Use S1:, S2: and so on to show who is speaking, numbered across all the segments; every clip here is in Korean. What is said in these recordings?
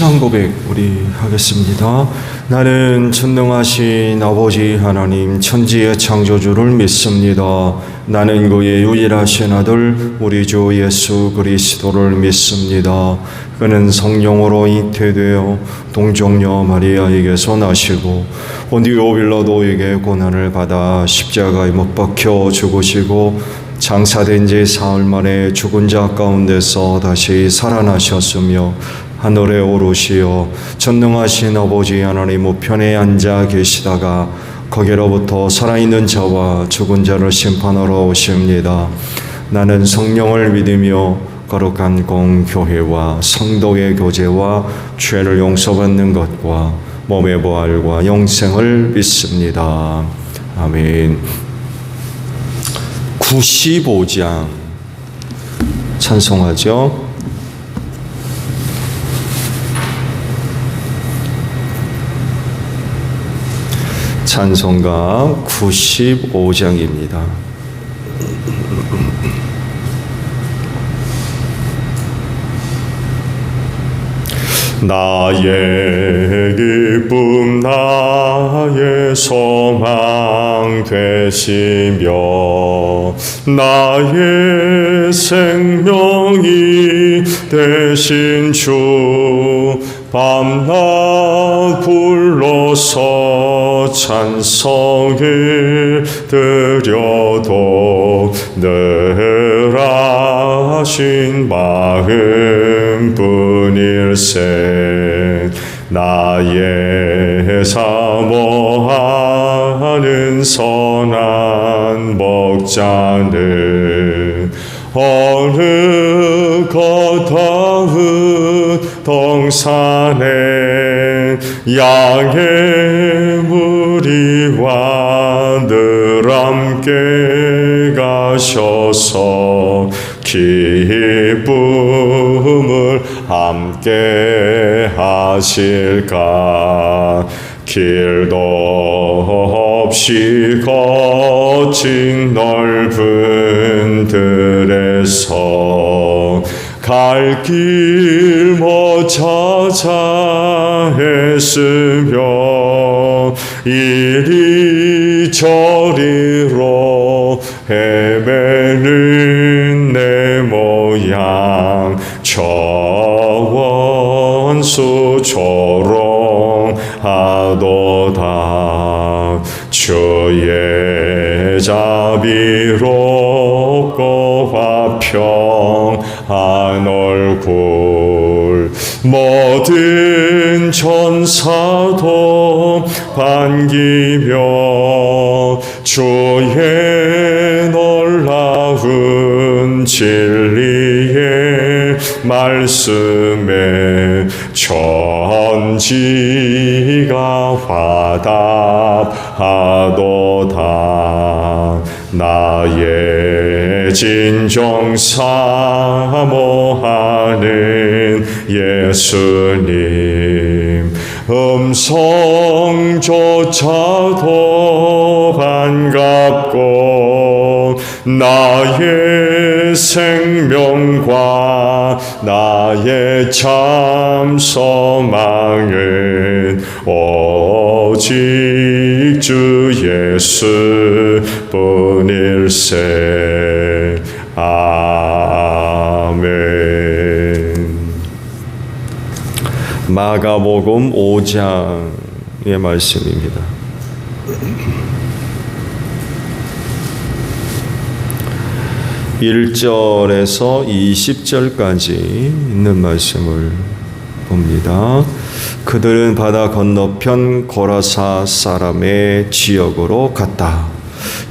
S1: 신앙 고백 우리 하겠습니다. 나는 전능하신 아버지 하나님 천지의 창조주를 믿습니다. 나는 그의 유일하신 아들 우리 주 예수 그리스도를 믿습니다. 그는 성령으로 잉태되어 동정녀 마리아에게서 나시고 본디오 빌라도에게 고난을 받아 십자가에 못 박혀 죽으시고 장사된 지 사흘 만에 죽은 자 가운데서 다시 살아나셨으며 하늘에 오르시어 전능하신 아버지 하나님 우편에 앉아 계시다가 거기로부터 살아있는 자와 죽은 자를 심판하러 오십니다. 나는 성령을 믿으며 거룩한 공교회와 성도의 교제와 죄를 용서받는 것과 몸의 부활과 영생을 믿습니다. 아멘. 95장 찬송하죠. 찬송가 95장입니다. 나의 기쁨 나의 소망 되시며 나의 생명이 되신 주 밤낮 불러서 찬송을 드려도 늘 하신 마음뿐일세. 나의 사모하는 선한 목자는 어느 거다운 동산에 양의 무리와 늘 함께 가셔서 기쁨을 함께 하실까. 길도 없이 거친 넓은 들에서 갈 길 못 찾아 애쓰며 이리저리로 헤매는 내 모양 저 원수 조롱하도다. 주의 자비롭고 화평한 얼굴 모든 천사도 반기며 주의 놀라운 진리의 말씀에 천지가 화답하도다. 나의 진정 사모하는 예수님 음성조차도 반갑고 나의 생명과 나의 참 소망은 오직 주 예수 뿐일세. 아멘. 마가복음 5장의 말씀입니다. 1절에서 20절까지 있는 말씀을 봅니다. 그들은 바다 건너편 고라사 사람의 지역으로 갔다.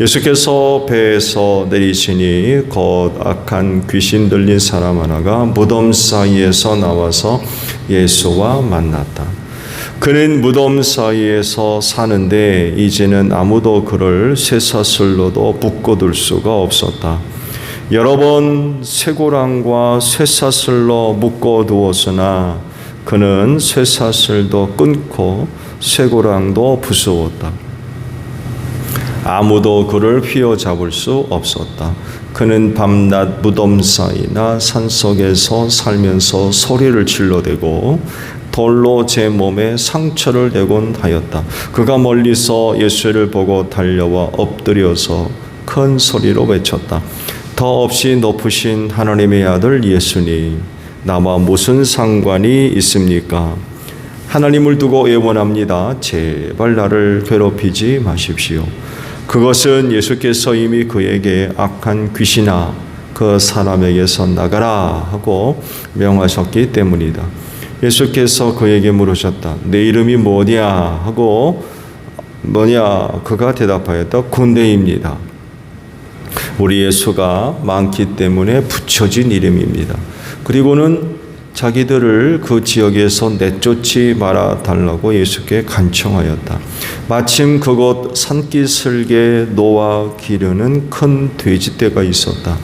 S1: 예수께서 배에서 내리시니 곧 악한 귀신 들린 사람 하나가 무덤 사이에서 나와서 예수와 만났다. 그는 무덤 사이에서 사는데 이제는 아무도 그를 쇠사슬로도 묶어둘 수가 없었다. 여러 번 쇠고랑과 쇠사슬로 묶어두었으나 그는 쇠사슬도 끊고 쇠고랑도 부수었다. 아무도 그를 휘어잡을 수 없었다. 그는 밤낮 무덤 사이나 산속에서 살면서 소리를 질러대고 돌로 제 몸에 상처를 내곤 하였다. 그가 멀리서 예수를 보고 달려와 엎드려서 큰 소리로 외쳤다. 더없이 높으신 하나님의 아들 예수님, 나와 무슨 상관이 있습니까? 하나님을 두고 애원합니다. 제발 나를 괴롭히지 마십시오. 그것은 예수께서 이미 그에게 악한 귀신아 그 사람에게서 나가라 하고 명하셨기 때문이다. 예수께서 그에게 물으셨다. 내 이름이 뭐냐 하고 그가 대답하였다. 군대입니다. 우리 예수가 많기 때문에 붙여진 이름입니다. 그리고는 자기들을 그 지역에서 내쫓지 말아 달라고 예수께 간청하였다. 마침 그곳 산기슭에 노아 기르는 큰 돼지떼가 있었다.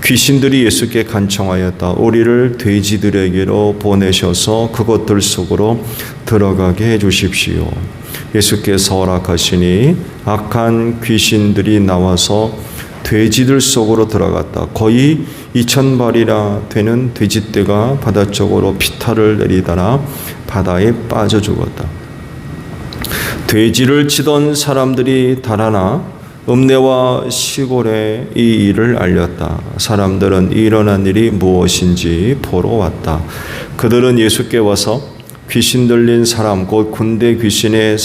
S1: 귀신들이 예수께 간청하였다. 우리를 돼지들에게로 보내셔서 그것들 속으로 들어가게 해주십시오. 예수께서 허락하시니 악한 귀신들이 나와서 돼지들 속으로 들어갔다. 거의 2,000마리나 되는 돼지떼가 바다 쪽으로 피탈을 내리다가 바다에 빠져 죽었다. 돼지를 치던 사람들이 달아나 읍내와 시골에 이 일을 알렸다. 사람들은 일어난 일이 무엇인지 보러 왔다. 그들은 예수께 와서 귀신 들린 사람, 곧 군대 귀신에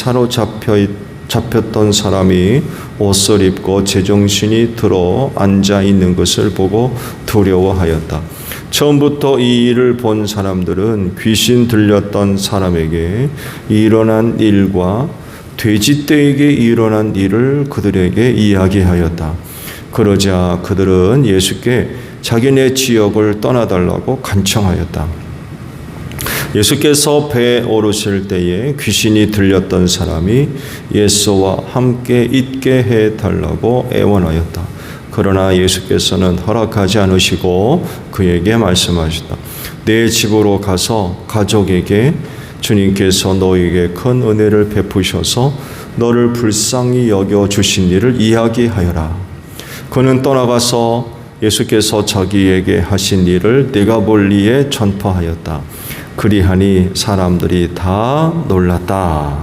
S1: 잡혔던 사람이 옷을 입고 제정신이 들어 앉아 있는 것을 보고 두려워하였다. 처음부터 이 일을 본 사람들은 귀신 들렸던 사람에게 일어난 일과 돼지떼에게 일어난 일을 그들에게 이야기하였다. 그러자 그들은 예수께 자기네 지역을 떠나달라고 간청하였다. 예수께서 배에 오르실 때에 귀신이 들렸던 사람이 예수와 함께 있게 해달라고 애원하였다. 그러나 예수께서는 허락하지 않으시고 그에게 말씀하셨다. 내 집으로 가서 가족에게 주님께서 너에게 큰 은혜를 베푸셔서 너를 불쌍히 여겨주신 일을 이야기하여라. 그는 떠나가서 예수께서 자기에게 하신 일을 데가볼리에 전파하였다. 그리하니 사람들이 다 놀랐다.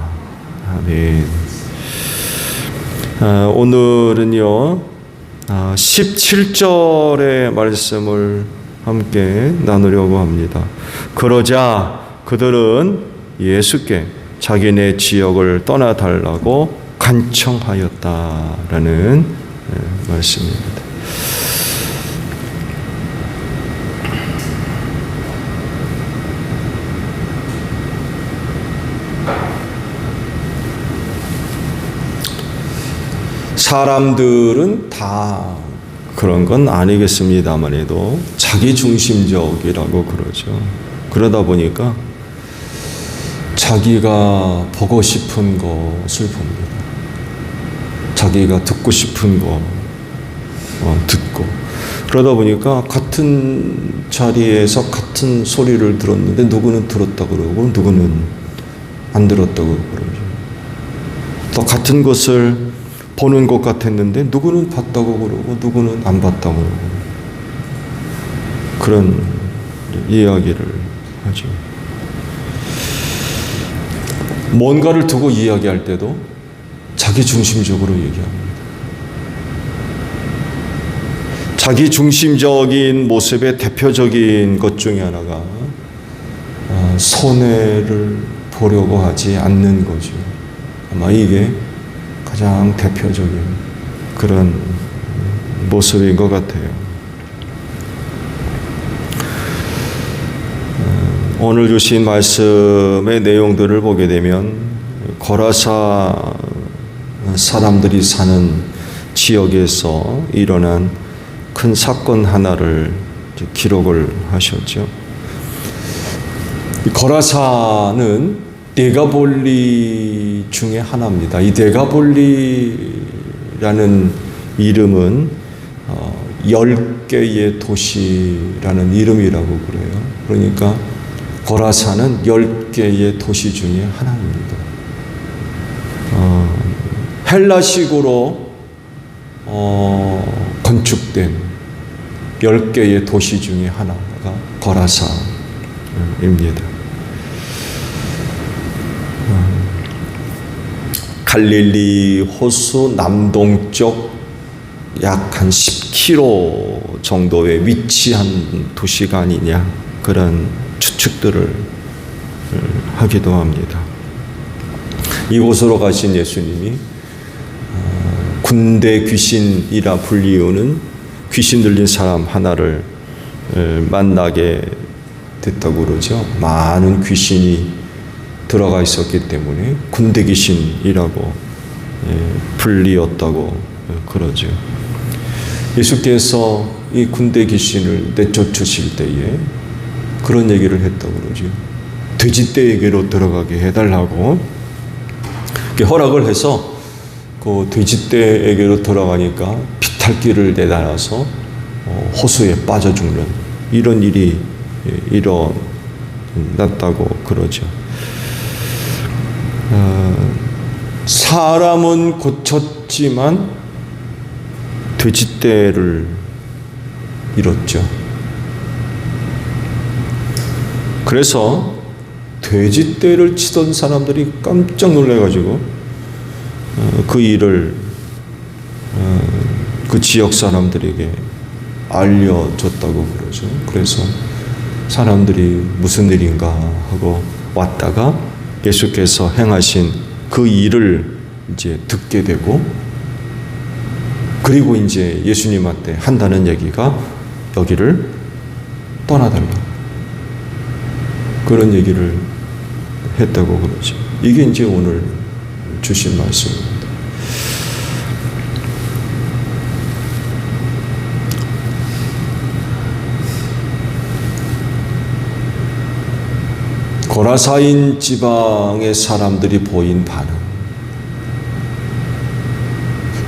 S1: 아멘. 오늘은요 17절의 말씀을 함께 나누려고 합니다. 그러자 그들은 예수께 자기네 지역을 떠나달라고 간청하였다라는 말씀입니다. 사람들은 다 그런 건 아니겠습니다만에도 자기중심적이라고 그러죠. 그러다 보니까 자기가 보고 싶은 것을 봅니다. 자기가 듣고 싶은 거 듣고, 그러다 보니까 같은 자리에서 같은 소리를 들었는데 누구는 들었다고 그러고 누구는 안 들었다고 그러죠. 또 같은 것을 보는 것 같았는데 누구는 봤다고 그러고 누구는 안 봤다고 그러고 그런 이야기를 하죠. 뭔가를 두고 이야기할 때도 자기중심적으로 얘기합니다. 자기중심적인 모습의 대표적인 것 중에 하나가 손해를 보려고 하지 않는 거죠. 아마 이게 가장 대표적인 그런 모습인 것 같아요. 오늘 주신 말씀의 내용들을 보게 되면 거라사 사람들이 사는 지역에서 일어난 큰 사건 하나를 기록을 하셨죠. 거라사는 데가볼리 중에 하나입니다. 이 데가볼리라는 이름은 10개의 도시라는 이름이라고 그래요. 그러니까 거라사는 10개의 도시 중에 하나입니다. 헬라식으로 건축된 10개의 도시 중에 하나가 거라사입니다. 갈릴리 호수 남동쪽 약 한 10km 정도에 위치한 도시가 아니냐, 그런 추측들을 하기도 합니다. 이곳으로 가신 예수님이 군대 귀신이라 불리우는 귀신 들린 사람 하나를 만나게 됐다고 그러죠. 많은 귀신이 들어가 있었기 때문에 군대 귀신이라고 불리었다고 그러죠. 예수께서 이 군대 귀신을 내쫓으실 때에 그런 얘기를 했다고 그러죠. 돼지떼에게로 들어가게 해달라고 허락을 해서 그 돼지떼에게로 들어가니까 비탈길을 내달아서 호수에 빠져 죽는 이런 일이 일어났다고 그러죠. 사람은 고쳤지만 돼지떼를 잃었죠. 그래서 돼지떼를 치던 사람들이 깜짝 놀래가지고 그 일을 그 지역 사람들에게 알려줬다고 그러죠. 그래서 사람들이 무슨 일인가 하고 왔다가 예수께서 행하신 그 일을 이제 듣게 되고, 그리고 이제 예수님한테 한다는 얘기가 여기를 떠나달라, 그런 얘기를 했다고 그러죠. 이게 이제 오늘 주신 말씀입니다. 고라사인 지방의 사람들이 보인 반응,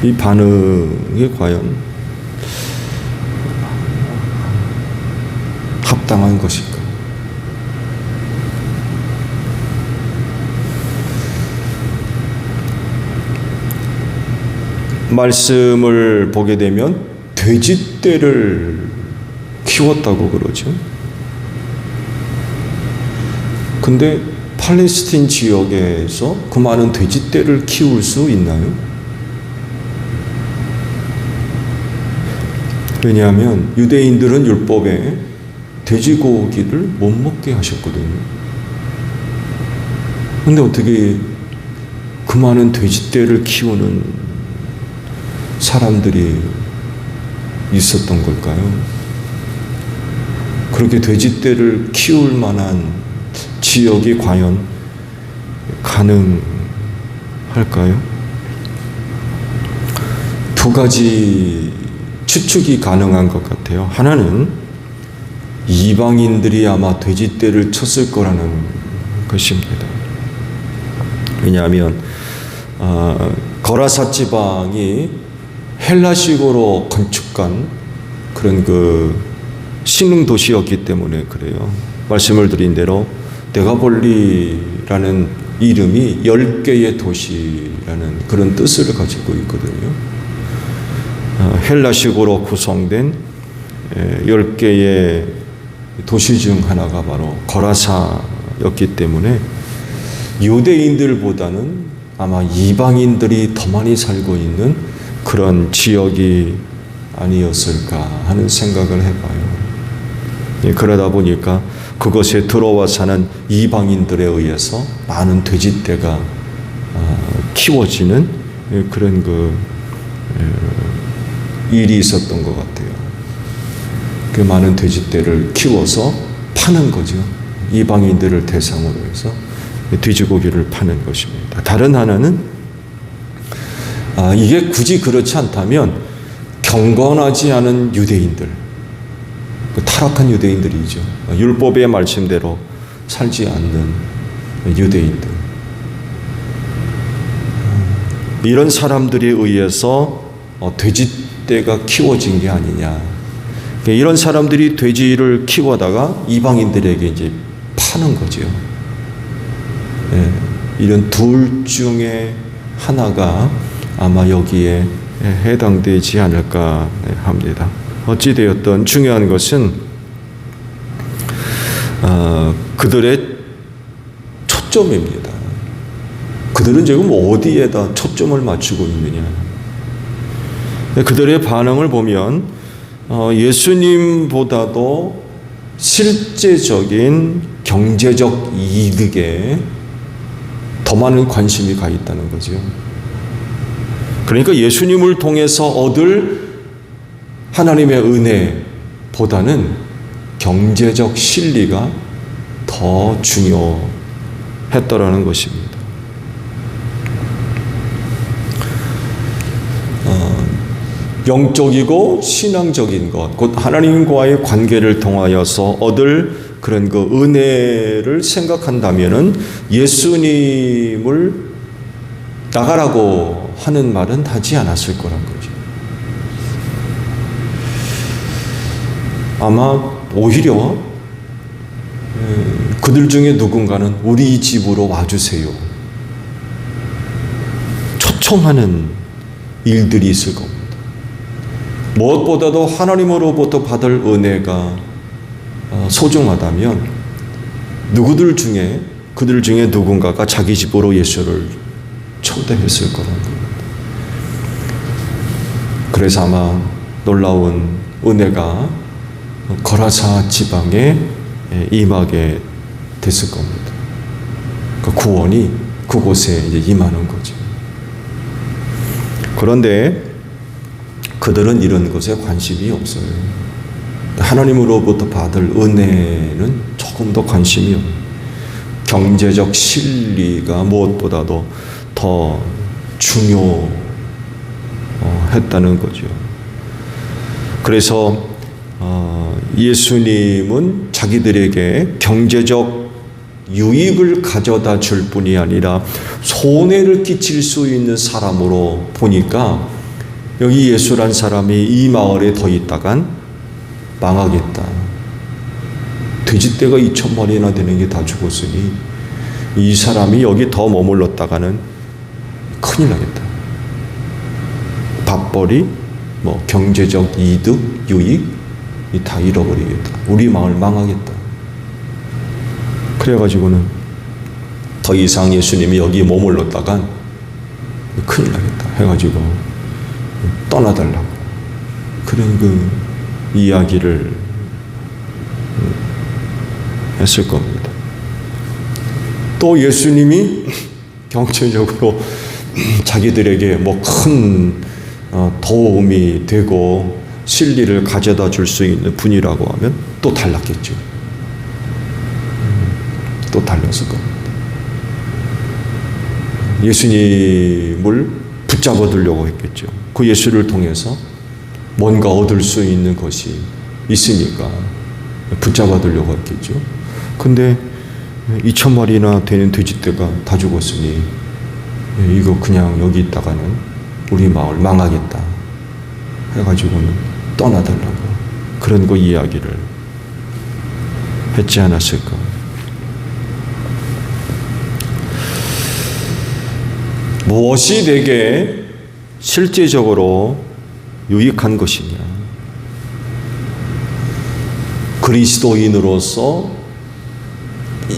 S1: 이 반응이 과연 합당한 것일까? 말씀을 보게 되면 돼지떼를 키웠다고 그러죠. 근데 팔레스틴 지역에서 그 많은 돼지떼를 키울 수 있나요? 왜냐하면 유대인들은 율법에 돼지고기를 못 먹게 하셨거든요. 근데 어떻게 그 많은 돼지떼를 키우는 사람들이 있었던 걸까요? 그렇게 돼지떼를 키울 만한 지역이 과연 가능할까요? 두 가지 추측이 가능한 것 같아요. 하나는 이방인들이 아마 돼지떼를 쳤을 거라는 것입니다. 왜냐하면 거라사 지방이 헬라식으로 건축한 그런 그 신흥 도시였기 때문에 그래요. 말씀을 드린 대로 데가볼리라는 이름이 10개의 도시라는 그런 뜻을 가지고 있거든요. 헬라식으로 구성된 10개의 도시 중 하나가 바로 거라사였기 때문에 유대인들보다는 아마 이방인들이 더 많이 살고 있는 그런 지역이 아니었을까 하는 생각을 해봐요. 그러다 보니까 그것에 들어와 사는 이방인들에 의해서 많은 돼지떼가 키워지는 그런 그 일이 있었던 것 같아요. 그 많은 돼지떼를 키워서 파는 거죠. 이방인들을 대상으로 해서 돼지고기를 파는 것입니다. 다른 하나는 이게 굳이 그렇지 않다면 경건하지 않은 유대인들, 타락한 유대인들이죠. 율법의 말씀대로 살지 않는 유대인들, 이런 사람들에 의해서 돼지떼가 키워진 게 아니냐. 이런 사람들이 돼지를 키워다가 이방인들에게 이제 파는 거죠. 이런 둘 중에 하나가 아마 여기에 해당되지 않을까 합니다. 어찌되었든 중요한 것은 그들의 초점입니다. 그들은 지금 어디에다 초점을 맞추고 있느냐. 그들의 반응을 보면 예수님보다도 실제적인 경제적 이득에 더 많은 관심이 가 있다는 거죠. 그러니까 예수님을 통해서 얻을 하나님의 은혜보다는 경제적 실리가 더 중요했더라는 것입니다. 영적이고 신앙적인 것, 곧 하나님과의 관계를 통하여서 얻을 그런 그 은혜를 생각한다면은 예수님을 나가라고 하는 말은 하지 않았을 거란 거죠. 아마 오히려 그들 중에 누군가는 우리 집으로 와주세요. 초청하는 일들이 있을 겁니다. 무엇보다도 하나님으로부터 받을 은혜가 소중하다면 그들 중에 누군가가 자기 집으로 예수를 초대했을 거라는 겁니다. 그래서 아마 놀라운 은혜가 거라사 지방에 임하게 됐을 겁니다. 그 구원이 그곳에 이제 임하는 거죠. 그런데 그들은 이런 것에 관심이 없어요. 하나님으로부터 받을 은혜는 조금 더 관심이 없어요. 경제적 실리가 무엇보다도 더 중요했다는 거죠. 그래서 예수님은 자기들에게 경제적 유익을 가져다 줄 뿐이 아니라 손해를 끼칠 수 있는 사람으로 보니까 여기 예수란 사람이 이 마을에 더 있다간 망하겠다. 돼지떼가 2,000마리나 되는 게 다 죽었으니 이 사람이 여기 더 머물렀다가는 큰일 나겠다. 밥벌이, 경제적 이득, 유익 다 잃어버리겠다. 우리 마을 망하겠다. 그래가지고는 더 이상 예수님이 여기 머물렀다간 큰일 나겠다 해가지고 떠나달라고 그런 그 이야기를 했을 겁니다. 또 예수님이 경제적으로 자기들에게 큰 도움이 되고 진리를 가져다 줄 수 있는 분이라고 하면 또 달랐겠죠. 또 달랐을 겁니다. 예수님을 붙잡아 두려고 했겠죠. 그 예수를 통해서 뭔가 얻을 수 있는 것이 있으니까 붙잡아 두려고 했겠죠. 근데 2,000마리나 되는 돼지떼가 다 죽었으니 이거 그냥 여기 있다가는 우리 마을 망하겠다 해가지고는 떠나달라고 그런 거 이야기를 했지 않았을까. 무엇이 내게 실제적으로 유익한 것이냐. 그리스도인으로서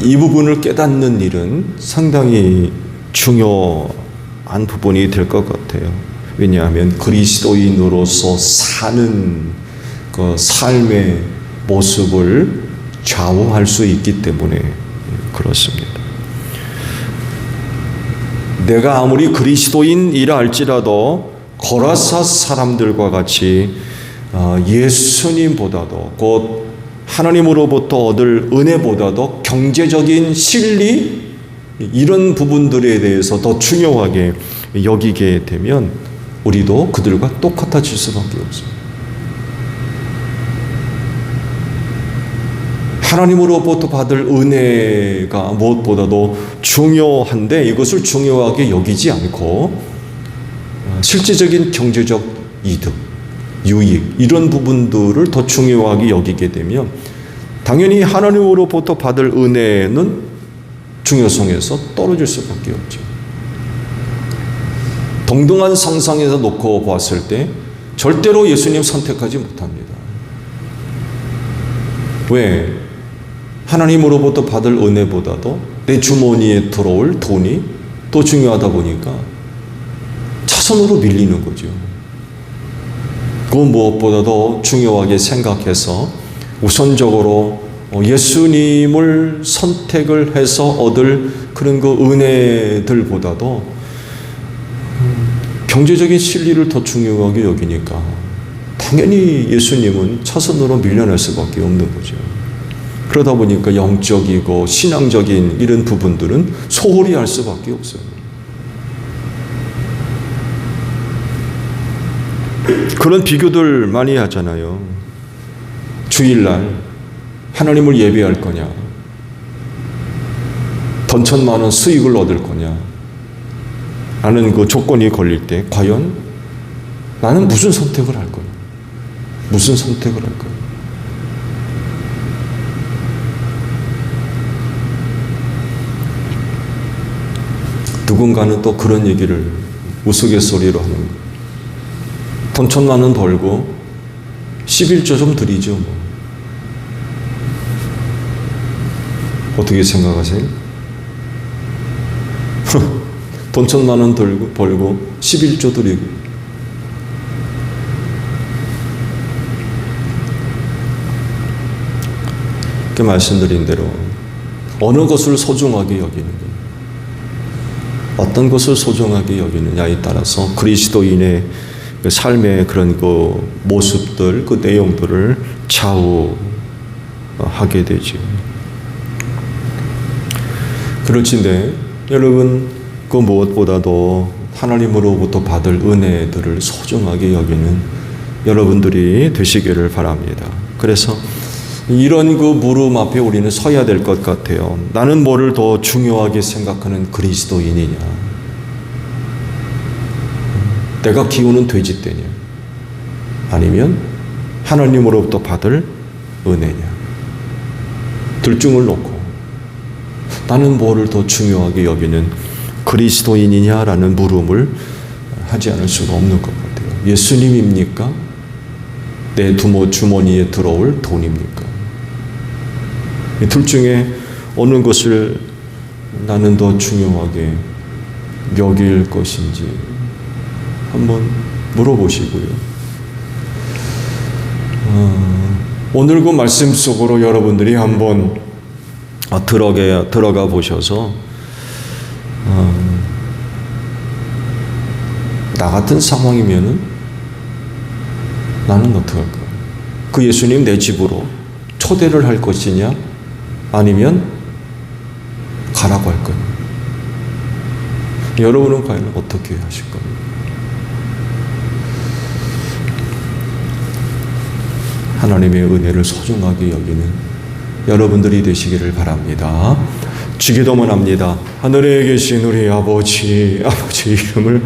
S1: 이 부분을 깨닫는 일은 상당히 중요한 부분이 될 것 같아요. 왜냐하면 그리스도인으로서 사는 그 삶의 모습을 좌우할 수 있기 때문에 그렇습니다. 내가 아무리 그리스도인이라 할지라도 거라사 사람들과 같이 예수님보다도 곧 하나님으로부터 얻을 은혜보다도 경제적인 실리 이런 부분들에 대해서 더 중요하게 여기게 되면 우리도 그들과 똑같아질 수밖에 없어요. 하나님으로부터 받을 은혜가 무엇보다도 중요한데 이것을 중요하게 여기지 않고 실제적인 경제적 이득, 유익 이런 부분들을 더 중요하게 여기게 되면 당연히 하나님으로부터 받을 은혜는 중요성에서 떨어질 수밖에 없죠. 동등한 상상에서 놓고 봤을 때 절대로 예수님 선택하지 못합니다. 왜? 하나님으로부터 받을 은혜보다도 내 주머니에 들어올 돈이 또 중요하다 보니까 차선으로 밀리는 거죠. 그 무엇보다도 중요하게 생각해서 우선적으로 예수님을 선택을 해서 얻을 그런 그 은혜들보다도 경제적인 실리를 더 중요하게 여기니까 당연히 예수님은 차선으로 밀려날 수밖에 없는 거죠. 그러다 보니까 영적이고 신앙적인 이런 부분들은 소홀히 할 수밖에 없어요. 그런 비교들 많이 하잖아요. 주일날 하나님을 예배할 거냐, 돈 1,000만 원 수익을 얻을 거냐 라는 그 조건이 걸릴 때 과연 나는 무슨 선택을 할 거야? 무슨 선택을 할 거야? 누군가는 또 그런 얘기를 우스갯소리로 하는 거예요. 돈 1,000만 원 벌고 11조 좀 드리죠. 뭐. 어떻게 생각하세요? 돈 1,000만 원 벌고 11조 드리고. 이렇게 말씀드린 대로 어느 것을 소중하게 여기는 거예요. 어떤 것을 소중하게 여기느냐에 따라서 그리스도인의 그 삶의 그런 그 모습들, 그 내용들을 좌우하게 되죠. 그렇지만 여러분, 그 무엇보다도 하나님으로부터 받을 은혜들을 소중하게 여기는 여러분들이 되시기를 바랍니다. 그래서 이런 그 물음 앞에 우리는 서야 될 것 같아요. 나는 뭐를 더 중요하게 생각하는 그리스도인이냐? 내가 키우는 돼지떼냐? 아니면 하나님으로부터 받을 은혜냐? 둘중을 놓고 나는 뭐를 더 중요하게 여기는 그리스도인이냐라는 물음을 하지 않을 수가 없는 것 같아요. 예수님입니까? 내 주머니에 들어올 돈입니까? 이 둘 중에 어느 것을 나는 더 중요하게 여길 것인지 한번 물어보시고요. 오늘 그 말씀 속으로 여러분들이 한번 들어가 보셔서 나 같은 상황이면은 나는 어떻게 할까? 그 예수님 내 집으로 초대를 할 것이냐? 아니면 가라고 할 거냐? 여러분은 과연 어떻게 하실 겁니까? 하나님의 은혜를 소중하게 여기는 여러분들이 되시기를 바랍니다. 주기도문 합니다. 하늘에 계신 우리 아버지 이름을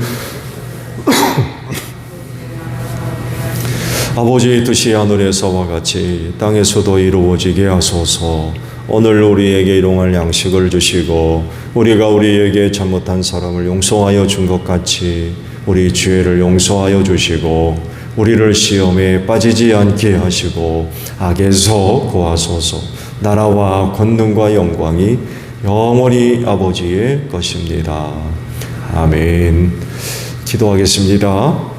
S1: 아버지의 뜻이 하늘에서와 같이 땅에서도 이루어지게 하소서. 오늘 우리에게 일용할 양식을 주시고 우리가 우리에게 잘못한 사람을 용서하여 준 것 같이 우리 죄를 용서하여 주시고 우리를 시험에 빠지지 않게 하시고 악에서 구하소서. 나라와 권능과 영광이 영원히 아버지의 것입니다. 아멘. 기도하겠습니다.